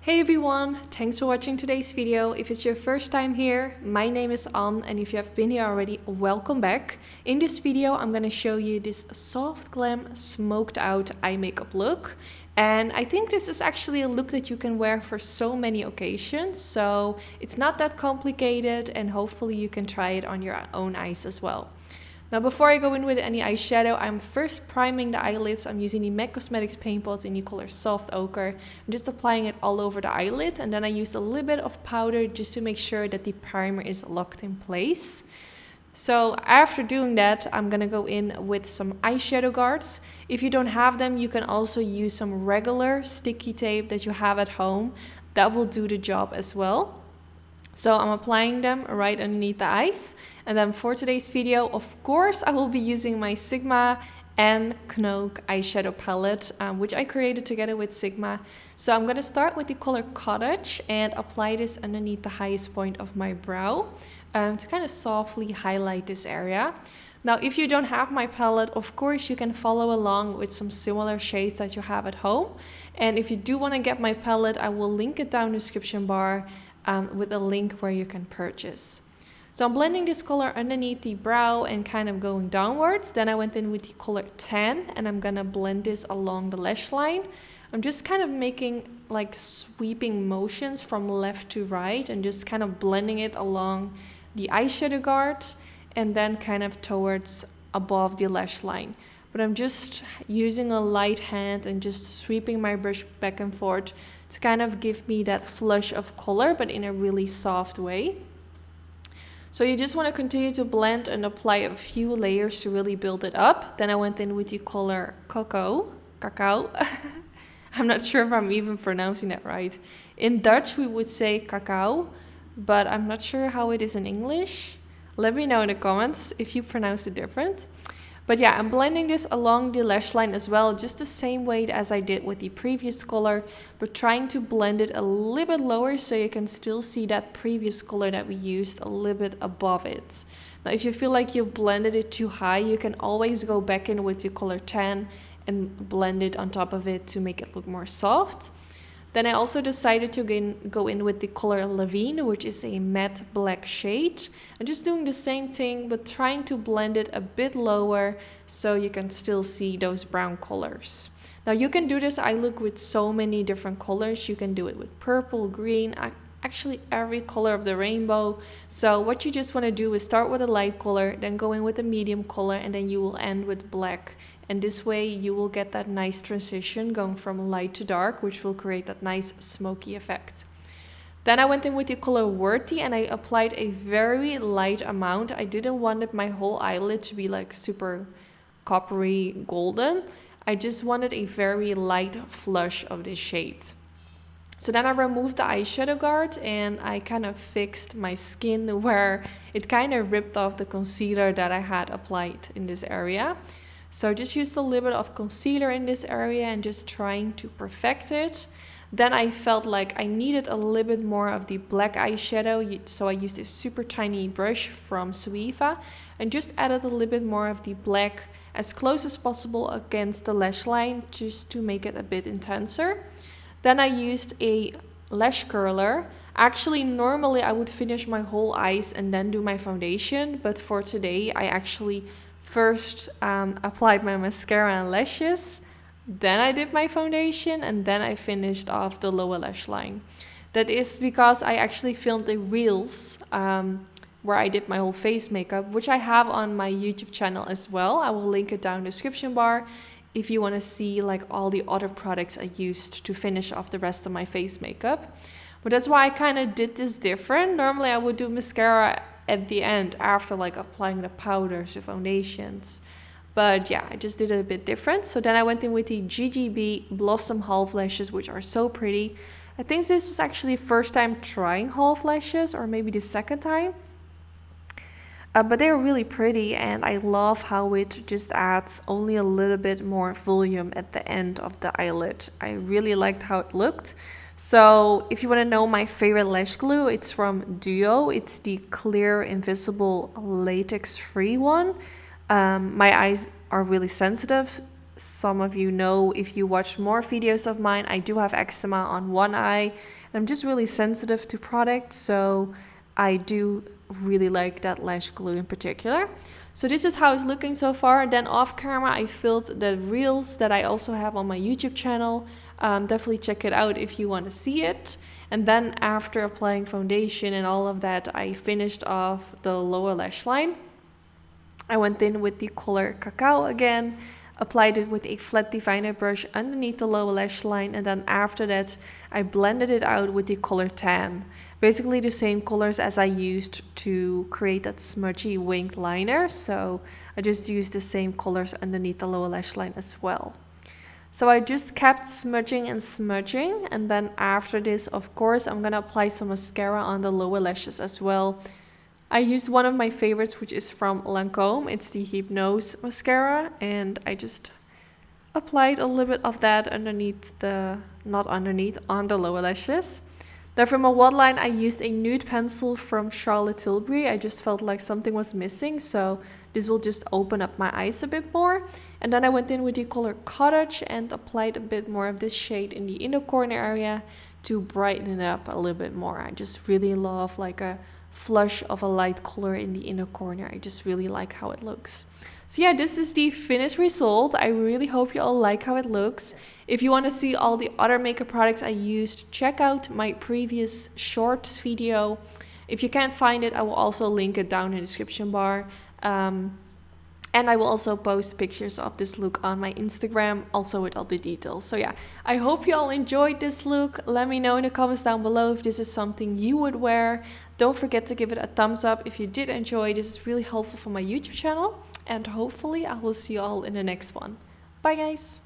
Hey everyone, thanks for watching today's video. If it's your first time here, my name is Anne, and if you have been here already, welcome back. In this video, I'm gonna show you this soft glam smoked out eye makeup look. And I think this is actually a look that you can wear for so many occasions, so it's not that complicated and hopefully you can try it on your own eyes as well. Now before I go in with any eyeshadow, I'm first priming the eyelids. I'm using the MAC Cosmetics paint pot in the color Soft Ochre. I'm just applying it all over the eyelid, and then I used a little bit of powder just to make sure that the primer is locked in place. So after doing that, I'm gonna go in with some eyeshadow guards. If you don't have them, you can also use some regular sticky tape that you have at home. That will do the job as well. So I'm applying them right underneath the eyes. And then for today's video, of course, I will be using my Sigma and Knook eyeshadow palette, which I created together with Sigma. So I'm going to start with the color Cottage and apply this underneath the highest point of my brow to kind of softly highlight this area. Now, if you don't have my palette, of course, you can follow along with some similar shades that you have at home. And if you do want to get my palette, I will link it down in the description bar with a link where you can purchase. So I'm blending this color underneath the brow and kind of going downwards. Then I went in with the color Tan and I'm gonna blend this along the lash line. I'm just kind of making like sweeping motions from left to right and just kind of blending it along the eyeshadow guard and then kind of towards above the lash line. But I'm just using a light hand and just sweeping my brush back and forth to kind of give me that flush of color, but in a really soft way. So you just want to continue to blend and apply a few layers to really build it up. Then I went in with the color Cacao. I'm not sure if I'm even pronouncing that right. In Dutch, we would say cacao, but I'm not sure how it is in English. Let me know in the comments if you pronounce it different. But yeah, I'm blending this along the lash line as well, just the same way as I did with the previous color, but trying to blend it a little bit lower so you can still see that previous color that we used a little bit above it. Now, if you feel like you've blended it too high, you can always go back in with the color Tan and blend it on top of it to make it look more soft. Then I also decided to go in with the color Levine, which is a matte black shade. I'm just doing the same thing, but trying to blend it a bit lower so you can still see those brown colors. Now you can do this eye look with so many different colors. You can do it with purple, green, actually every color of the rainbow. So what you just want to do is start with a light color, then go in with a medium color, and then you will end with black. And this way you will get that nice transition going from light to dark, which will create that nice smoky effect. Then I went in with the color Worthy and I applied a very light amount. I didn't want my whole eyelid to be like super coppery golden. I just wanted a very light flush of this shade. So then I removed the eyeshadow guard and I kind of fixed my skin where it kind of ripped off the concealer that I had applied in this area. So I just used a little bit of concealer in this area and just trying to perfect it. Then I felt like I needed a little bit more of the black eyeshadow, so I used this super tiny brush from Suiva and just added a little bit more of the black as close as possible against the lash line just to make it a bit intenser. Then I used a lash curler. Actually, normally I would finish my whole eyes and then do my foundation, but for today I actually first applied my mascara and lashes, then I did my foundation, and then I finished off the lower lash line. That is because I actually filmed the reels where I did my whole face makeup, which I have on my YouTube channel as well. I will link it down in the description bar if you want to see like all the other products I used to finish off the rest of my face makeup. But that's why I kind of did this different. Normally I would do mascara at the end after like applying the powders, the foundations. But yeah, I just did it a bit different. So then I went in with the GGB Blossom Half Lashes, which are so pretty. I think this was actually the first time trying half lashes, or maybe the second time. But they're really pretty and I love how it just adds only a little bit more volume at the end of the eyelid. I really liked how it looked. So if you want to know my favorite lash glue, it's from Duo. It's the clear, invisible, latex-free one. My eyes are really sensitive some of you know, if you watch more videos of mine, I do have eczema on one eye, and I'm just really sensitive to products, so I do really like that lash glue in particular. So this is how it's looking so far. Then off camera I filmed the reels that I also have on my YouTube channel. Definitely check it out if you want to see it. And then after applying foundation and all of that, I finished off the lower lash line. I went in with the color Cacao again, applied it with a flat definer brush underneath the lower lash line, and then after that I blended it out with the color Tan. Basically the same colors as I used to create that smudgy winged liner, so I just used the same colors underneath the lower lash line as well. So I just kept smudging and smudging, and then after this, of course, I'm gonna apply some mascara on the lower lashes as well. I used one of my favorites, which is from Lancome. It's the Hypnose mascara, and I just applied a little bit of that underneath the, not underneath, on the lower lashes. Then for my waterline, I used a nude pencil from Tilbury. I just felt like something was missing, so this will just open up my eyes a bit more. And then I went in with the color Cottage and applied a bit more of this shade in the inner corner area to brighten it up a little bit more. I just really love like a flush of a light color in the inner corner. I just really like how it looks. So yeah, this is the finished result. I really hope you all like how it looks. If you want to see all the other makeup products I used, check out my previous shorts video. If you can't find it, I will also link it down in the description bar. And I will also post pictures of this look on my Instagram, also with all the details. So yeah, I hope you all enjoyed this look. Let me know in the comments down below if this is something you would wear. Don't forget to give it a thumbs up if you did enjoy. This is really helpful for my YouTube channel. And hopefully I will see you all in the next one. Bye guys!